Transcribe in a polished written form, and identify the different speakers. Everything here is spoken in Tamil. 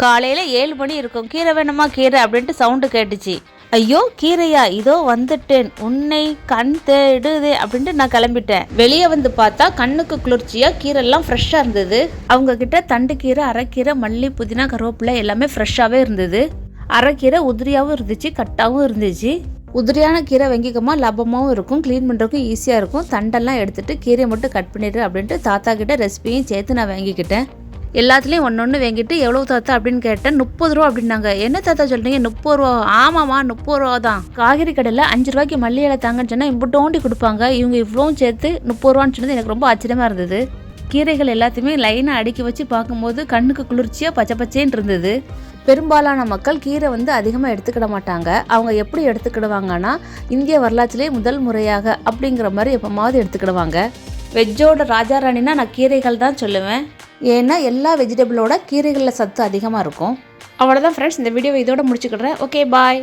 Speaker 1: காலையில் 7 மணி இருக்கும். கீரை வேணுமா கீரை அப்படின்ட்டு சவுண்டு கேட்டுச்சு. ஐயோ கீரையா, இதோ வந்துட்டேன், உன்னை கண் தேடுதே அப்படின்ட்டு நான் கிளம்பிட்டேன். வெளியே வந்து பார்த்தா கண்ணுக்கு குளிர்ச்சியாக கீரைலாம் ஃப்ரெஷ்ஷாக இருந்தது. அவங்க கிட்ட தண்டு கீரை, அரைக்கீரை, மல்லி, புதினா, கருவேப்பிலை எல்லாமே ஃப்ரெஷ்ஷாகவே இருந்தது. அரைக்கீரை உதிரியாகவும் இருந்துச்சு, கட்டாகவும் இருந்துச்சு. உதிரியான கீரை வெங்கிக்கமா லாபமாகவும் இருக்கும், க்ளீன் பண்ணுறதுக்கும் ஈஸியாக இருக்கும். தண்டெல்லாம் எடுத்துகிட்டு கீரையை மட்டும் கட் பண்ணிடு அப்படின்ட்டு தாத்தா கிட்ட ரெசிபியும் சேர்த்து நான் வாங்கிக்கிட்டேன். எல்லாத்துலேயும் ஒன்று வாங்கிட்டு எவ்வளோ தாத்தா அப்படின்னு கேட்டேன். 30 ரூபா அப்படின்னாங்க. என்ன தாத்தா சொல்கிறீங்க? 30 ரூபா? ஆமாம்மா 30 ரூபா தான். காய்கறி கடையில் 5 ரூபாய்க்கு மல்லி இலை தாங்கன்னு சொன்னால் இம்புட்டோண்டி கொடுப்பாங்க. இவங்க இவ்வளோவும் சேர்த்து 30 ரூபான்னு சொன்னது எனக்கு ரொம்ப ஆச்சரியமாக இருந்தது. கீரைகள் எல்லாத்தையுமே லைனாக அடுக்கி வச்சு பார்க்கும்போது கண்ணுக்கு குளிர்ச்சியாக பச்சை பச்சேன்னு இருந்தது. பெரும்பாலான மக்கள் கீரை அதிகமாக எடுத்துக்கிட மாட்டாங்க. அவங்க எப்படி எடுத்துக்கிடுவாங்கன்னா, இந்திய வரலாற்றிலே முதல் முறையாக அப்படிங்கிற மாதிரி எப்போமாவது எடுத்துக்கிடுவாங்க. வெஜ்ஜோட ராஜா ராணினா நான் கீரைகள் தான் சொல்லுவேன். ஏன்னா எல்லா வெஜிடபிளோட கீரைகளில் சத்து அதிகமாக இருக்கும். அவ்வளோதான் ஃப்ரெண்ட்ஸ், இந்த வீடியோவை இதோட முடிச்சுக்கிடுறேன். Okay bye.